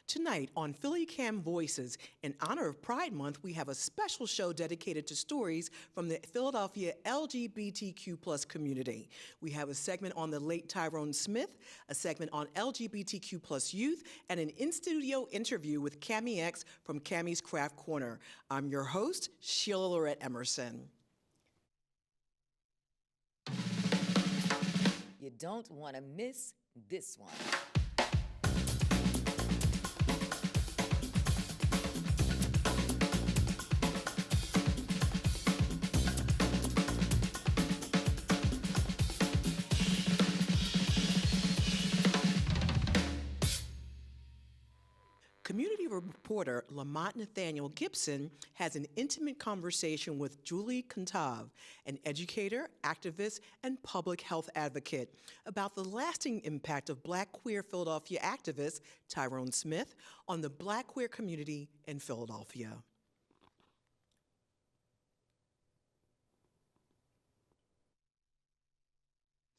Tonight on PhillyCAM Voices, in honor of Pride Month, we have a special show dedicated to stories from the Philadelphia LGBTQ plus community. We have a segment on the late Tyrone Smith, a segment on LGBTQ plus youth, and an in-studio interview with Cammie X from Cammie's Craft Corner. I'm your host, Sheila Lorette Emerson. You don't want to miss this one. Community reporter Lamont Nathaniel Gibson has an intimate conversation with Julie Kantav, an educator, activist, and public health advocate, about the lasting impact of Black queer Philadelphia activist Tyrone Smith on the Black queer community in Philadelphia.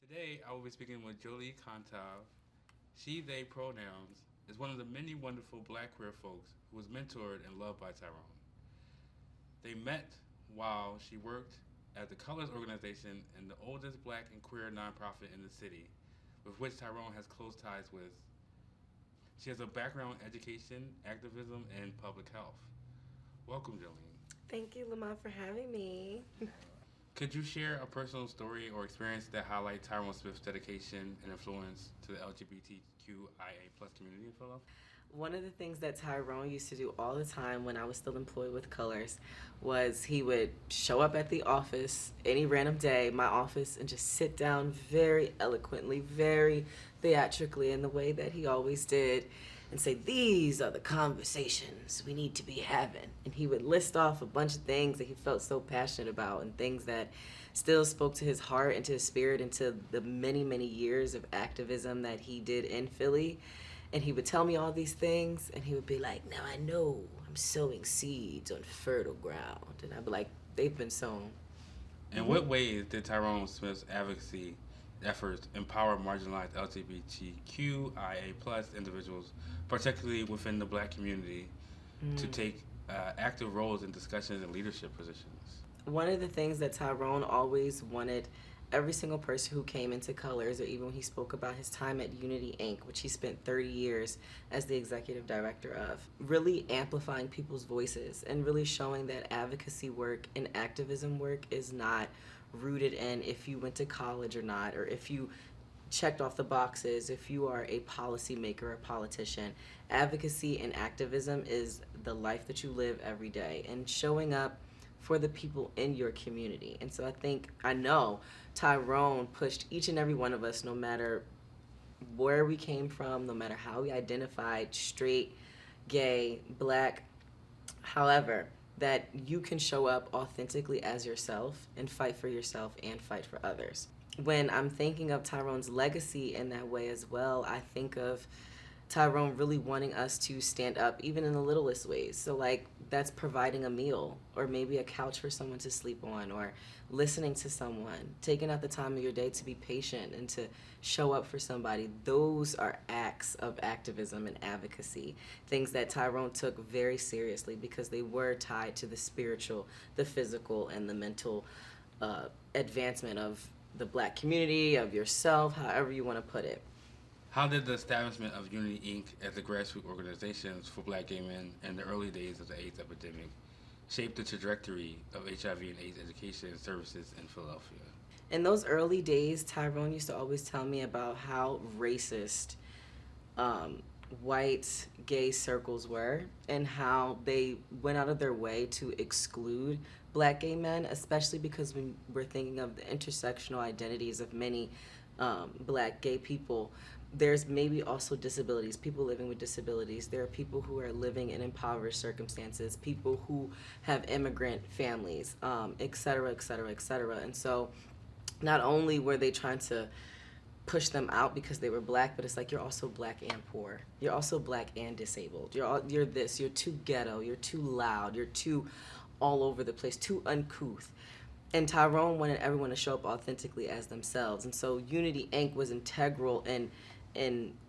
Today, I will be speaking with Julie Kantav. She, they pronouns is one of the many wonderful Black queer folks who was mentored and loved by Tyrone. They met while she worked at the Colors organization and the oldest Black and queer nonprofit in the city, with which Tyrone has close ties with. She has a background in education, activism, and public health. Welcome, Jolene. Thank you, Lamont, for having me. Could you share a personal story or experience that highlight Tyrone Smith's dedication and influence to the LGBTQIA plus community in Philadelphia? One of the things that Tyrone used to do all the time when I was still employed with Colors was he would show up at the office any random day, my office, and just sit down very eloquently, very theatrically in the way that he always did, and say, "These are the conversations we need to be having." And he would list off a bunch of things that he felt so passionate about and things that still spoke to his heart and to his spirit and to the many, many years of activism that he did in Philly. And he would tell me all these things, and he would be like, "Now I know I'm sowing seeds on fertile ground." And I'd be like, "They've been sown." In what ways did Tyrone Smith's advocacy efforts empower marginalized LGBTQIA plus individuals, particularly within the Black community, to take active roles in discussions and leadership positions? One of the things that Tyrone always wanted every single person who came into Colors, or even when he spoke about his time at Unity Inc., which he spent 30 years as the executive director of, really amplifying people's voices and really showing that advocacy work and activism work is not rooted in if you went to college or not, or if you checked off the boxes, if you are a policymaker or a politician. Advocacy and activism is the life that you live every day and showing up for the people in your community. And so I know Tyrone pushed each and every one of us, no matter where we came from, no matter how we identified, straight, gay, Black, however, that you can show up authentically as yourself and fight for yourself and fight for others. When I'm thinking of Tyrone's legacy in that way as well, I think of Tyrone really wanting us to stand up even in the littlest ways. So like that's providing a meal, or maybe a couch for someone to sleep on, or listening to someone, taking out the time of your day to be patient and to show up for somebody. Those are acts of activism and advocacy, things that Tyrone took very seriously because they were tied to the spiritual, the physical, and the mental advancement of the Black community, of yourself, however you want to put it. How did the establishment of Unity Inc. as a grassroots organization for Black gay men in the early days of the AIDS epidemic shape the trajectory of HIV and AIDS education and services in Philadelphia? In those early days, Tyrone used to always tell me about how racist white gay circles were and how they went out of their way to exclude Black gay men, especially because when we're thinking of the intersectional identities of many Black gay people, there's maybe also disabilities, people living with disabilities. There are people who are living in impoverished circumstances, people who have immigrant families, et cetera, et cetera, et cetera. And so not only were they trying to push them out because they were Black, but it's like, you're also Black and poor. You're also Black and disabled. You're this, you're too ghetto, you're too loud, you're too all over the place, too uncouth. And Tyrone wanted everyone to show up authentically as themselves. And so Unity Inc. was integral in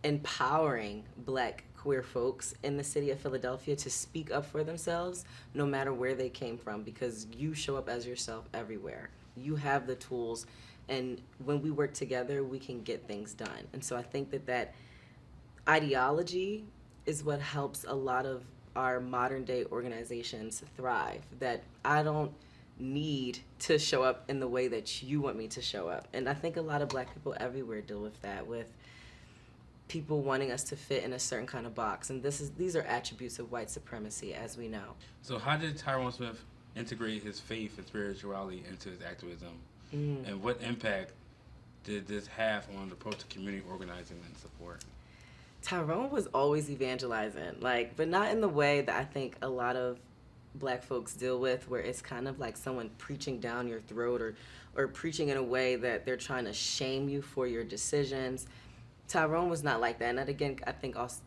empowering Black queer folks in the city of Philadelphia to speak up for themselves no matter where they came from, because you show up as yourself everywhere. You have the tools, and when we work together, we can get things done. And so I think that ideology is what helps a lot of our modern day organizations thrive. That I don't need to show up in the way that you want me to show up. And I think a lot of Black people everywhere deal with that, with people wanting us to fit in a certain kind of box. And these are attributes of white supremacy, as we know. So how did Tyrone Smith integrate his faith and spirituality into his activism? And what impact did this have on the approach to community organizing and support? Tyrone was always evangelizing, but not in the way that I think a lot of Black folks deal with, where it's kind of like someone preaching down your throat or preaching in a way that they're trying to shame you for your decisions. Tyrone was not like that. And that, again,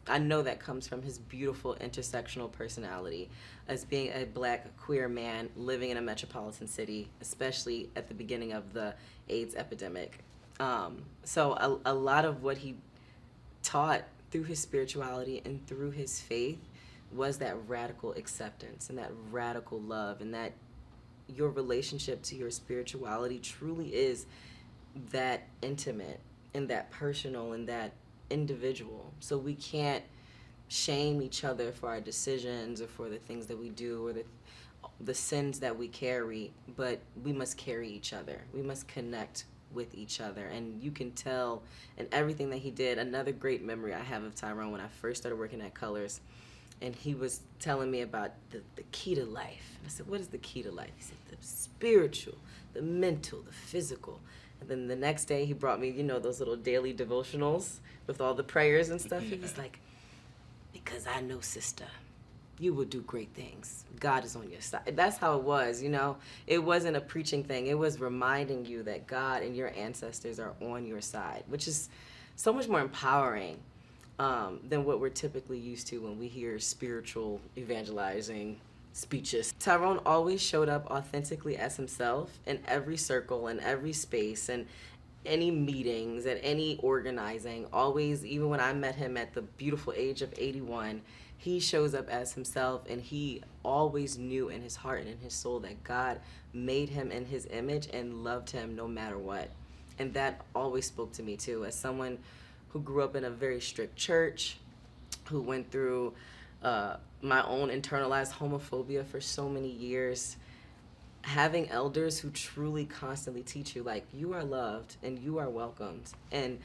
I know that comes from his beautiful intersectional personality as being a Black queer man living in a metropolitan city, especially at the beginning of the AIDS epidemic. So a lot of what he taught through his spirituality and through his faith was that radical acceptance and that radical love, and that your relationship to your spirituality truly is that intimate and that personal and that individual. So we can't shame each other for our decisions or for the things that we do or the sins that we carry, but we must carry each other. We must connect with each other. And you can tell in everything that he did. Another great memory I have of Tyrone, when I first started working at Colors, and he was telling me about the key to life. And I said, what is the key to life? He said, the spiritual, the mental, the physical. And then the next day he brought me, those little daily devotionals with all the prayers and stuff. He was like, because I know, sister, you will do great things. God is on your side. That's how it was, It wasn't a preaching thing. It was reminding you that God and your ancestors are on your side, which is so much more empowering than what we're typically used to when we hear spiritual evangelizing speeches. Tyrone always showed up authentically as himself in every circle, in every space, and any meetings, and any organizing. Always, even when I met him at the beautiful age of 81, he shows up as himself, and he always knew in his heart and in his soul that God made him in his image and loved him no matter what. And that always spoke to me too, as someone who grew up in a very strict church, who went through my own internalized homophobia for so many years. Having elders who truly constantly teach you, you are loved and you are welcomed, and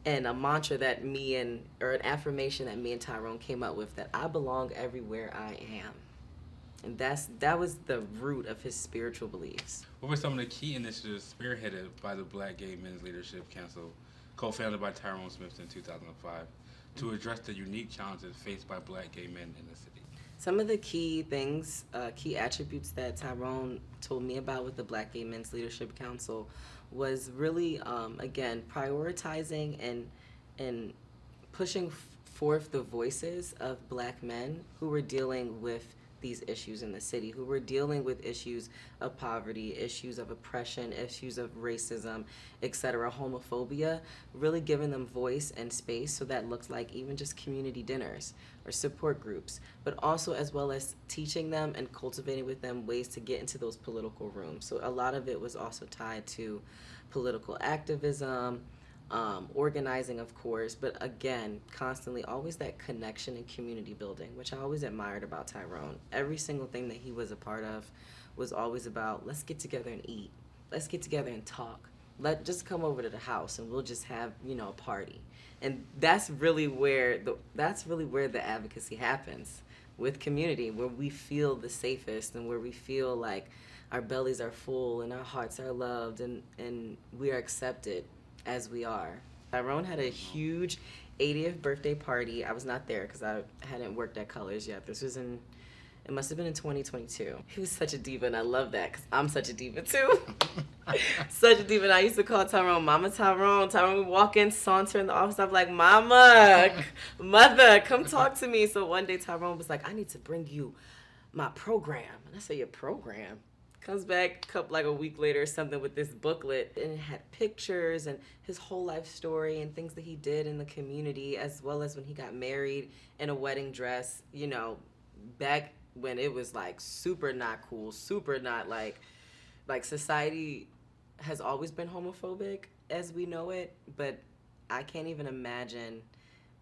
a mantra that or an affirmation that me and Tyrone came up with, that I belong everywhere I am. And that was the root of his spiritual beliefs. What were some of the key initiatives spearheaded by the Black Gay Men's Leadership Council, co-founded by Tyrone Smith in 2005, to address the unique challenges faced by Black gay men in the city? Some of the key things, key attributes that Tyrone told me about with the Black Gay Men's Leadership Council was really, again, prioritizing and pushing forth the voices of Black men who were dealing with these issues in the city, who were dealing with issues of poverty, issues of oppression, issues of racism, etc., homophobia, really giving them voice and space. So that looks like even just community dinners or support groups, but also as well as teaching them and cultivating with them ways to get into those political rooms. So a lot of it was also tied to political activism, organizing, of course, but again, constantly always that connection and community building, which I always admired about Tyrone. Every single thing that he was a part of was always about, let's get together and eat. Let's get together and talk. Just come over to the house and we'll just have, a party. And that's really where the advocacy happens, with community, where we feel the safest and where we feel like our bellies are full and our hearts are loved and we are accepted as we are. Tyrone had a huge 80th birthday party. I was not there because I hadn't worked at Colors yet. It must have been in 2022. He was such a diva, and I love that because I'm such a diva too. Such a diva. And I used to call Tyrone Mama Tyrone. Tyrone would walk in, saunter in the office. I'm like, Mama, Mother, come talk to me. So one day Tyrone was like, I need to bring you my program. And I said, your program? Comes back like a week later or something with this booklet, and it had pictures and his whole life story and things that he did in the community, as well as when he got married in a wedding dress, back when it was like super not cool, super not like society has always been homophobic as we know it, but I can't even imagine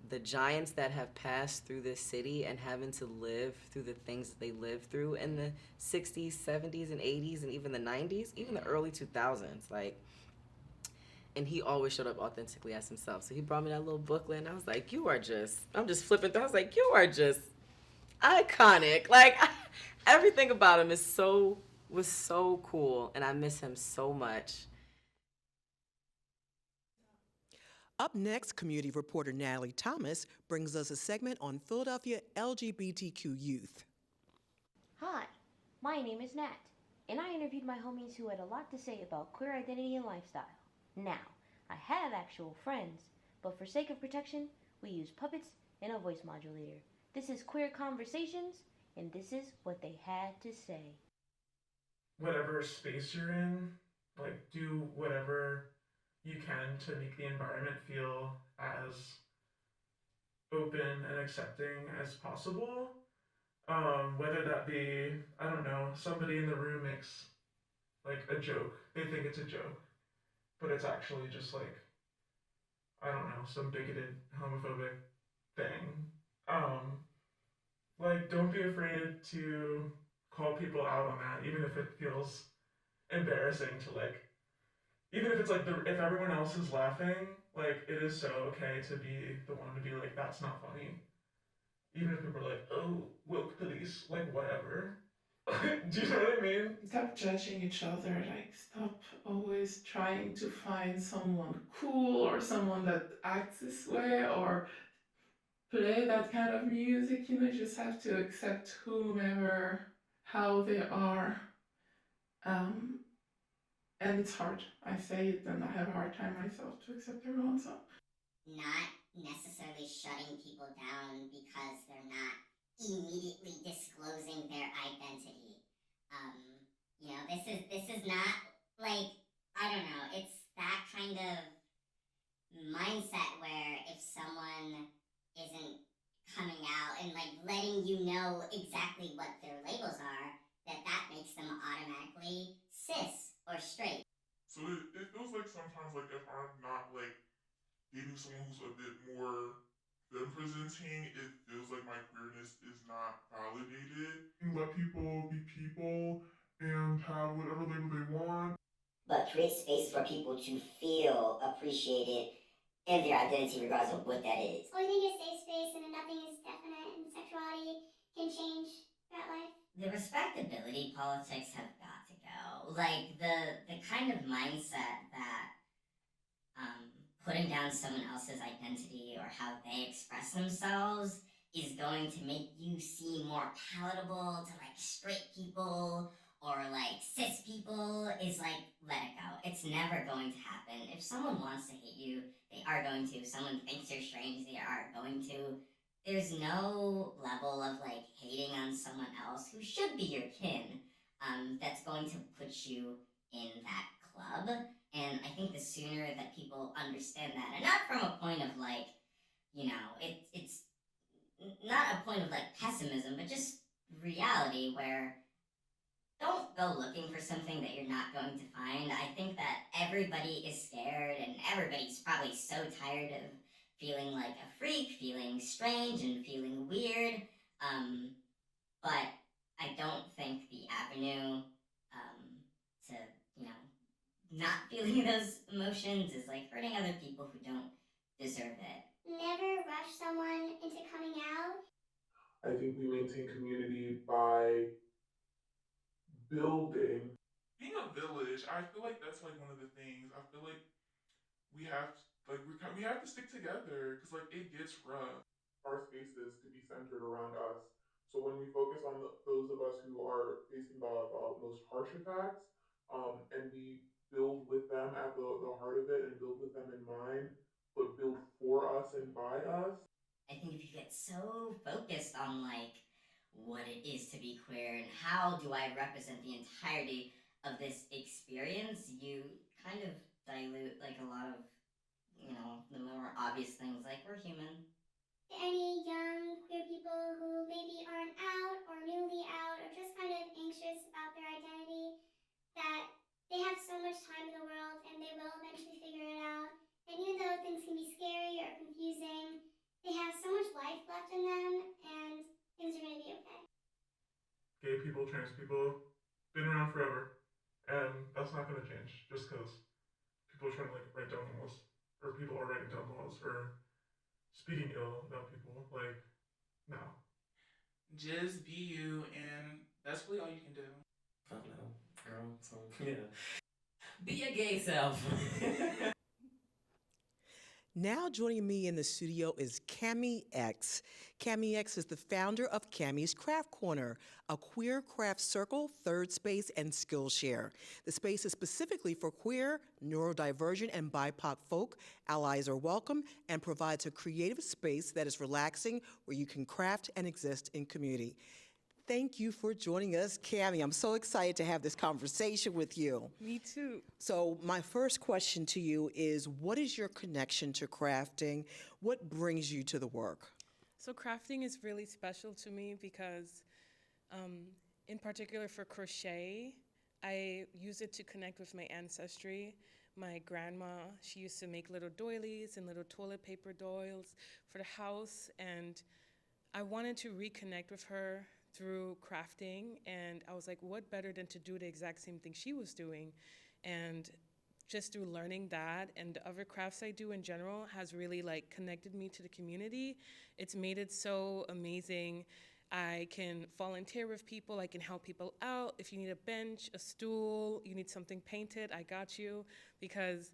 the giants that have passed through this city and having to live through the things that they lived through in the 60s, 70s, and 80s, and even the 90s, even the early 2000s. And he always showed up authentically as himself. So he brought me that little booklet, and I was like, I'm just flipping through. I was like, you are just iconic. Everything about him was so cool, and I miss him so much. Up next, community reporter Natalie Thomas brings us a segment on Philadelphia LGBTQ youth. Hi, my name is Nat, and I interviewed my homies who had a lot to say about queer identity and lifestyle. Now, I have actual friends, but for sake of protection, we use puppets and a voice modulator. This is Queer Conversations, and this is what they had to say. Whatever space you're in, like do whatever you can to make the environment feel as open and accepting as possible. Whether that be, I don't know, somebody in the room makes like a joke. They think it's a joke, but it's actually just like, I don't know, some bigoted homophobic thing. Um, like don't be afraid to call people out on that, even if it feels embarrassing to like even if it's like if everyone else is laughing, like it is so okay to be the one to be like that's not funny. Even if people are like, "Oh, woke police," like whatever. Do you know what I mean? Stop judging each other. Like, stop always trying to find someone cool or someone that acts this way or play that kind of music. You just have to accept whomever, how they are. Um, and it's hard. I say it, and I have a hard time myself to accept everyone. So not necessarily shutting people down because they're not immediately disclosing their identity. This is not like I don't know. It's that kind of mindset where if someone isn't coming out and like letting you know exactly what their labels are, that makes them automatically cis or straight. So it feels like sometimes like if I'm not like dating someone who's a bit more femme presenting, it feels like my queerness is not validated. Let people be people and have whatever label they want. But create spaces for people to feel appreciated in their identity, regardless of what that is. Always make it a safe space, and nothing is definite, and sexuality can change throughout life. The respectability politics have got to go. Like the kind of mindset that putting down someone else's identity or how they express themselves is going to make you seem more palatable to like straight people or like cis people is like let it go. It's never going to happen. If someone wants to hate you, they are going to. If someone thinks you're strange, they are going to. There's no level of like hating on someone else who should be your kin that's going to put you in that club. And I think the sooner that people understand that, and not from a point of like, it's not a point of like pessimism, but just reality where don't go looking for something that you're not going to find. I think that everybody is scared and everybody's probably so tired of feeling like a freak, feeling strange, and feeling weird. But I don't think the avenue to, you know, not feeling those emotions is like hurting other people who don't deserve it. Never rush someone into coming out. I think we maintain community by building. Being a village, I feel like that's like one of the things. I feel like we have we have to stick together because like it gets rough. Our spaces to be centered around us. So when we focus on those of us who are facing the most harsh attacks, and we build with them at the heart of it and build with them in mind, but build for us and by us. I think if you get so focused on like what it is to be queer and how do I represent the entirety of this experience, you kind of dilute like a lot of, the more obvious things like we're human. Any young queer people who maybe aren't out or newly out or just kind of anxious about their identity, that they have so much time in the world and they will eventually figure it out. And even though things can be scary or confusing, they have so much life left in them and things are going to be okay. Gay people, trans people, been around forever. And that's not going to change just because people are trying to like write down laws or people are writing down laws or speaking ill about people. Like, no. Just be you, and that's really all you can do. I don't know, girl. So yeah, be your gay self. Now joining me in the studio is Cami X. Cami X is the founder of Cami's Craft Corner, a queer craft circle, third space, and Skillshare. The space is specifically for queer, neurodivergent, and BIPOC folk. Allies are welcome and provides a creative space that is relaxing where you can craft and exist in community. Thank you for joining us, Cami. I'm so excited to have this conversation with you. Me too. So my first question to you is, what is your connection to crafting? What brings you to the work? So crafting is really special to me because, in particular for crochet, I use it to connect with my ancestry. My grandma, she used to make little doilies and little toilet paper doils for the house, and I wanted to reconnect with her through crafting, and I was like, what better than to do the exact same thing she was doing? And just through learning that and the other crafts I do in general has really like connected me to the community. It's made it so amazing. I can volunteer with people, I can help people out. If you need a bench, a stool, you need something painted, I got you. Because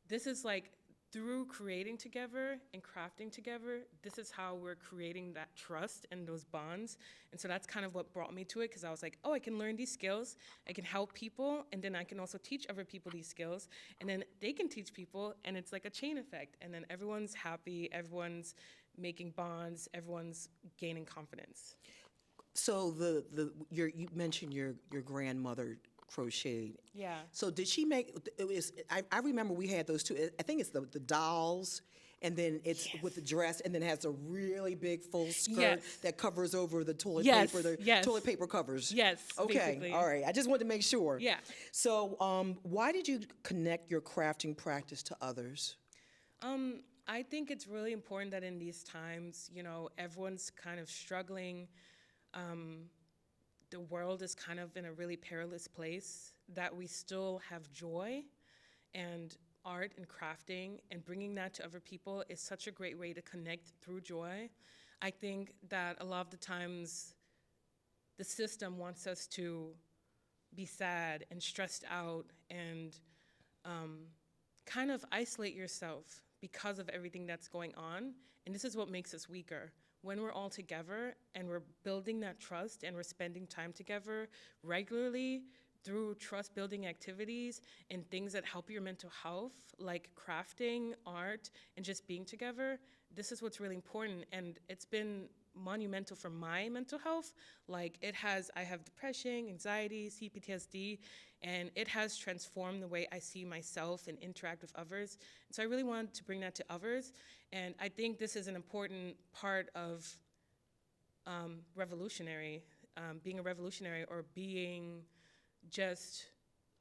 this is like, through creating together and crafting together, this is how we're creating that trust and those bonds. And so that's kind of what brought me to it, because I was like, oh, I can learn these skills, I can help people, and then I can also teach other people these skills, and then they can teach people, and it's like a chain effect. And then everyone's happy, everyone's making bonds, everyone's gaining confidence. So you mentioned your grandmother crocheted. Yeah. So did she make, I remember we had those two, I think it's the dolls, and then it's with the dress, and then has a really big full skirt that covers over the toilet paper, toilet paper covers. Yes, okay, basically. All right, I just wanted to make sure. Yeah. So why did you connect your crafting practice to others? I think it's really important that in these times, everyone's kind of struggling. The world is kind of in a really perilous place, that we still have joy and art and crafting, and bringing that to other people is such a great way to connect through joy. I think that a lot of the times the system wants us to be sad and stressed out and kind of isolate yourself because of everything that's going on, and this is what makes us weaker. When we're all together and we're building that trust and we're spending time together regularly through trust building activities and things that help your mental health, like crafting, art, and just being together, this is what's really important. And it's been monumental for my mental health. Like I have depression, anxiety, CPTSD, and it has transformed the way I see myself and interact with others. And so I really wanted to bring that to others. And I think this is an important part of being a revolutionary or being just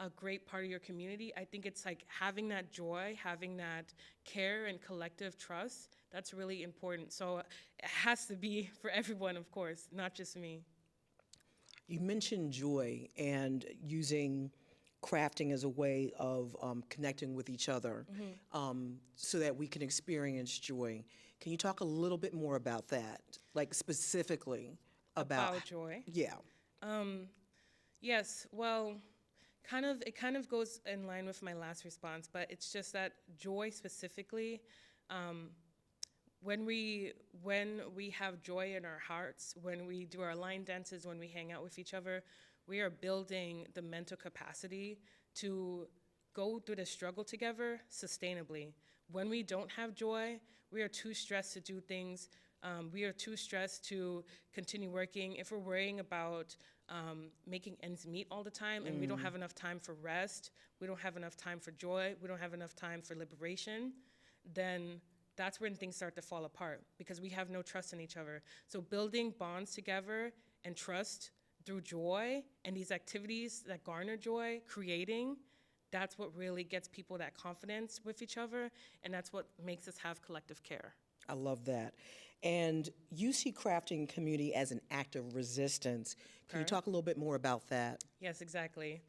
a great part of your community. I think it's like having that joy, having that care and collective trust. That's really important. So it has to be for everyone, of course, not just me. You mentioned joy and using crafting as a way of connecting with each other, so that we can experience joy. Can you talk a little bit more about that, like specifically about joy? Yeah. Yes, well, it kind of goes in line with my last response, but it's just that joy specifically, when we have joy in our hearts, when we do our line dances, when we hang out with each other, we are building the mental capacity to go through the struggle together sustainably. When we don't have joy, we are too stressed to do things We are too stressed to continue working. If we're worrying about making ends meet all the time and we don't have enough time for rest, we don't have enough time for joy, we don't have enough time for liberation, then that's when things start to fall apart because we have no trust in each other. So building bonds together and trust through joy and these activities that garner joy, creating, that's what really gets people that confidence with each other, and that's what makes us have collective care. I love that. And you see crafting community as an act of resistance. Can you talk a little bit more about that? Yes, exactly.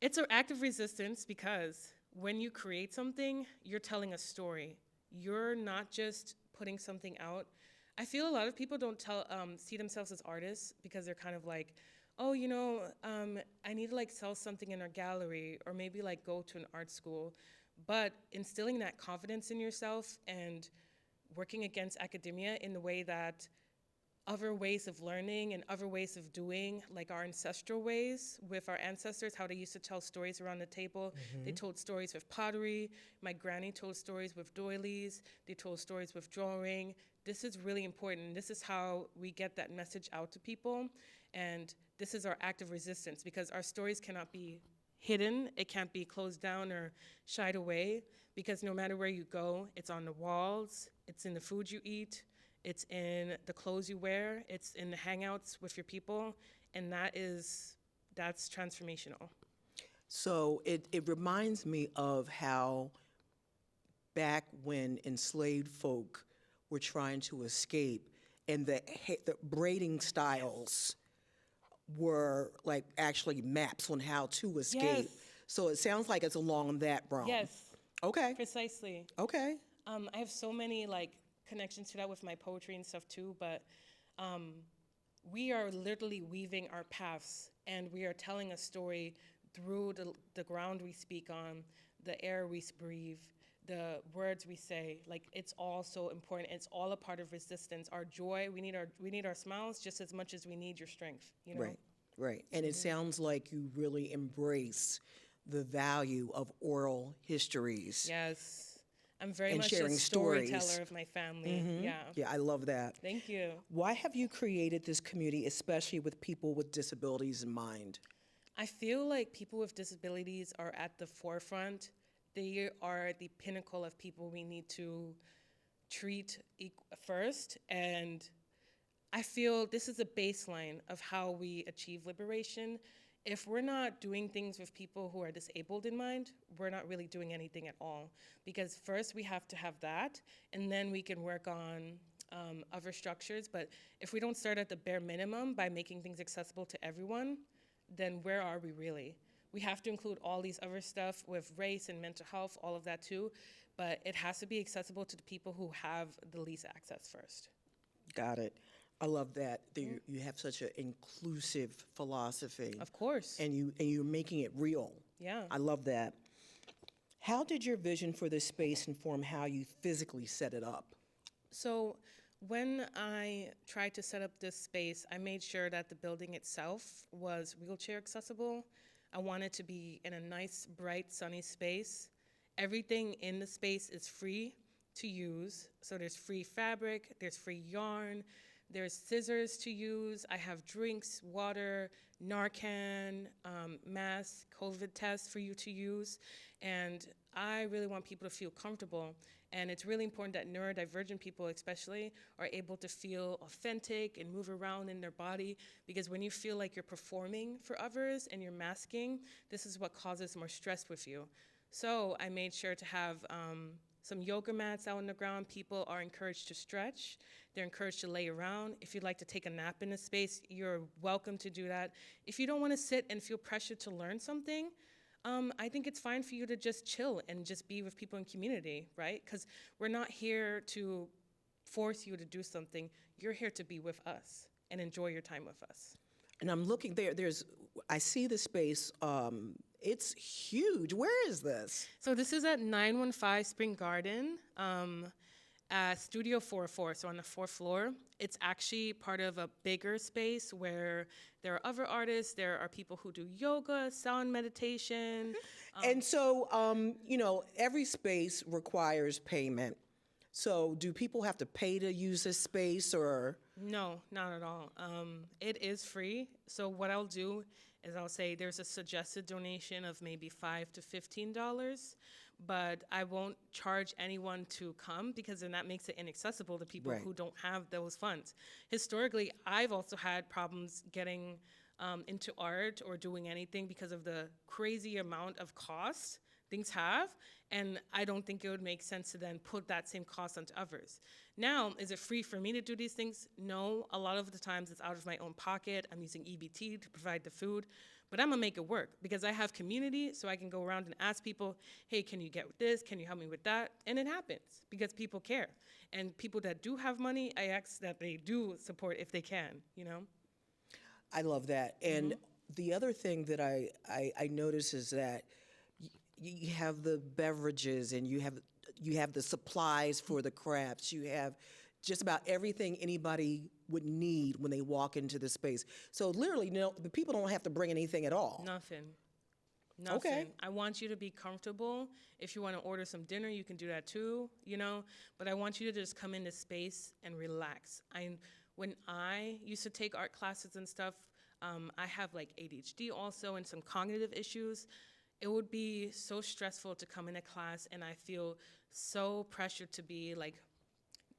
It's an act of resistance because when you create something, you're telling a story. You're not just putting something out. I feel a lot of people don't see themselves as artists because they're kind of like, oh, I need to like sell something in our gallery or maybe like go to an art school. But instilling that confidence in yourself and working against academia in the way that other ways of learning and other ways of doing, like our ancestral ways with our ancestors, how they used to tell stories around the table. They told stories with pottery. My granny told stories with doilies. They told stories with drawing. This is really important. This is how we get that message out to people. And this is our act of resistance because our stories cannot be hidden. It can't be closed down or shied away because no matter where you go, it's on the walls, it's in the food you eat, it's in the clothes you wear, it's in the hangouts with your people, and that's transformational. So it reminds me of how back when enslaved folk were trying to escape and the braiding styles were like actually maps on how to escape. Yes. So it sounds like it's along that realm. Yes. Okay. Precisely. Okay. I have so many like connections to that with my poetry and stuff too, but we are literally weaving our paths and we are telling a story through the ground we speak on, the air we breathe, the words we say. Like it's all so important. It's all a part of resistance. Our joy, we need our smiles just as much as we need your strength, you know? Right. And it sounds like you really embrace the value of oral histories. Yes. I'm very And much sharing a storyteller stories. of my family. Yeah. Yeah, I love that. Thank you. Why have you created this community, especially with people with disabilities in mind? I feel like people with disabilities are at the forefront. They are the pinnacle of people we need to treat first. And I feel this is a baseline of how we achieve liberation. If we're not doing things with people who are disabled in mind, we're not really doing anything at all. Because first we have to have that, and then we can work on other structures. But if we don't start at the bare minimum by making things accessible to everyone, then where are we really? We have to include all these other stuff with race and mental health, all of that too, but it has to be accessible to the people who have the least access first. Got it. I love that. You have such an inclusive philosophy. Of course. And you're making it real. Yeah. I love that. How did your vision for this space inform how you physically set it up? So when I tried to set up this space, I made sure that the building itself was wheelchair accessible. I wanted to be in a nice, bright, sunny space. Everything in the space is free to use. So there's free fabric, there's free yarn, there's scissors to use. I have drinks, water, Narcan, mask, COVID tests for you to use. And I really want people to feel comfortable. And it's really important that neurodivergent people especially are able to feel authentic and move around in their body, because when you feel like you're performing for others and you're masking, this is what causes more stress with you. So I made sure to have some yoga mats out on the ground. People are encouraged to stretch. They're encouraged to lay around. If you'd like to take a nap in the space, you're welcome to do that. If you don't want to sit and feel pressure to learn something, I think it's fine for you to just chill and just be with people in community, right? Because we're not here to force you to do something. You're here to be with us and enjoy your time with us. And I'm looking I see the space, it's huge. Where is this? So this is at 915 Spring Garden, Studio 44, so on the 4th floor. It's actually part of a bigger space where there are other artists, there are people who do yoga, sound meditation. And so, every space requires payment. So do people have to pay to use this space or? No, not at all. It is free. So what I'll do is I'll say there's a suggested donation of maybe $5 to $15, but I won't charge anyone to come because then that makes it inaccessible to people Right. who don't have those funds. Historically, I've also had problems getting into art or doing anything because of the crazy amount of cost things have, and I don't think it would make sense to then put that same cost onto others. Now, is it free for me to do these things? No, a lot of the times it's out of my own pocket. I'm using EBT to provide the food, but I'm gonna make it work because I have community, so I can go around and ask people, hey, can you get this? Can you help me with that? And it happens because people care. And people that do have money, I ask that they do support if they can, you know? I love that. And the other thing that I notice is that you have the beverages and you have the supplies for the crafts. You have just about everything anybody would need when they walk into the space. So literally, the people don't have to bring anything at all. Nothing. Okay. I want you to be comfortable. If you want to order some dinner, you can do that too, you know? But I want you to just come into space and relax. When I used to take art classes and stuff, I have like ADHD also and some cognitive issues. It would be so stressful to come into class and I feel so pressured to be like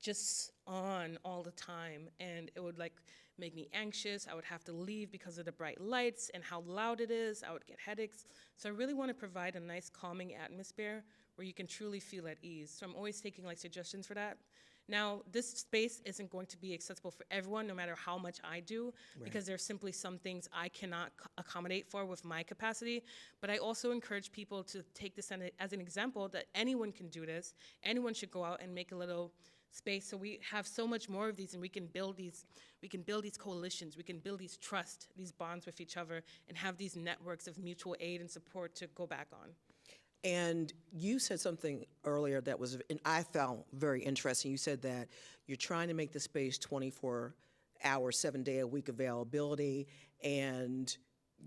just on all the time, and it would like make me anxious. I would have to leave because of the bright lights and how loud it is. I would get headaches. So I really want to provide a nice calming atmosphere where you can truly feel at ease. So I'm always taking like suggestions for that. Now, this space isn't going to be accessible for everyone, no matter how much I do, because there's simply some things I cannot accommodate for with my capacity. But I also encourage people to take this as an example that anyone can do this. Anyone should go out and make a little space. So we have so much more of these, and we can build these coalitions, we can build these trust, these bonds with each other, and have these networks of mutual aid and support to go back on. And you said something earlier that was, and I found very interesting. You said that you're trying to make the space 24 hours, 7-day-a-week availability, and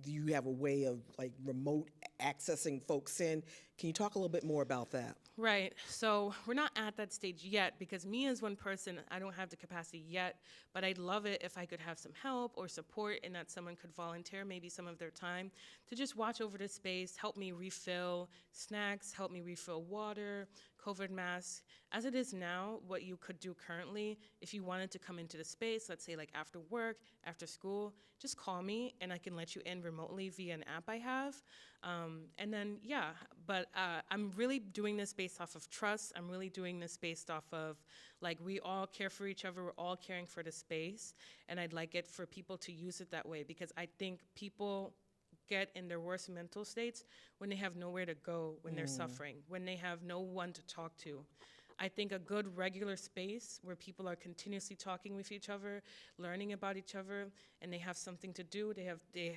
you have a way of like remote accessing folks in. Can you talk a little bit more about that? Right. So we're not at that stage yet because me as one person, I don't have the capacity yet, but I'd love it if I could have some help or support and that someone could volunteer maybe some of their time to just watch over this space, help me refill snacks, help me refill water, COVID masks. As it is now, what you could do currently, if you wanted to come into the space, let's say like after work, after school, just call me and I can let you in remotely via an app I have. And then, yeah, but I'm really doing this based off of trust. I'm really doing this based off of, like, we all care for each other. We're all caring for the space. And I'd like it for people to use it that way because I think people get in their worst mental states when they have nowhere to go, when they're suffering, when they have no one to talk to. I think a good regular space where people are continuously talking with each other, learning about each other, and they have something to do, they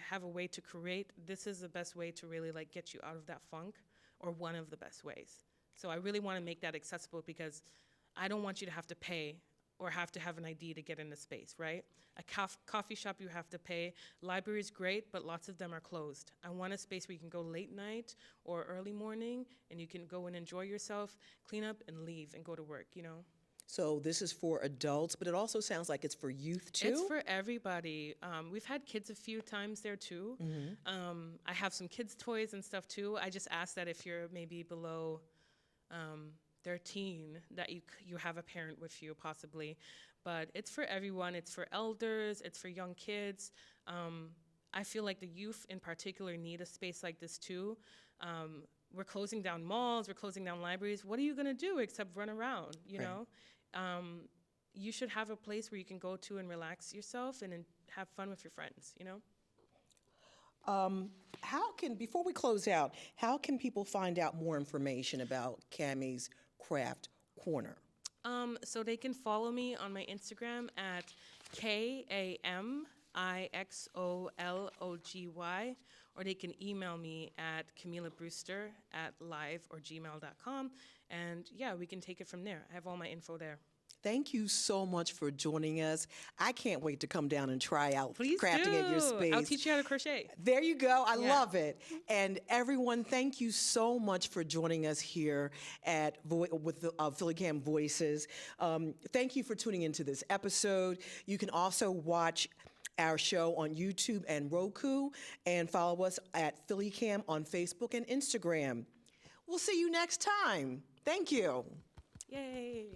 have a way to create, this is the best way to really like get you out of that funk, or one of the best ways. So I really want to make that accessible because I don't want you to have to pay or have to have an ID to get in the space, right? A coffee shop you have to pay. Library is great, but lots of them are closed. I want a space where you can go late night or early morning and you can go and enjoy yourself, clean up and leave and go to work, you know? So this is for adults, but it also sounds like it's for youth too? It's for everybody. We've had kids a few times there too. I have some kids' toys and stuff too. I just ask that if you're maybe below 13, that you have a parent with you possibly. But it's for everyone. It's for elders. It's for young kids. I feel like the youth in particular need a space like this too. We're closing down malls. We're closing down libraries. What are you going to do except run around, you know? You should have a place where you can go to and relax yourself and have fun with your friends, you know? Before we close out, how can people find out more information about Cammie's Craft Corner? So they can follow me on my Instagram at KAMIXOLOGY, or they can email me at CamilaBrewster@live or gmail.com. And yeah, we can take it from there. I have all my info there. Thank you so much for joining us. I can't wait to come down and try out Please crafting do. at your space. I'll teach you how to crochet. There you go. I Yeah. love it. And everyone, thank you so much for joining us here at with the PhillyCAM Voices. Thank you for tuning into this episode. You can also watch our show on YouTube and Roku, and follow us at PhillyCAM on Facebook and Instagram. We'll see you next time. Thank you. Yay.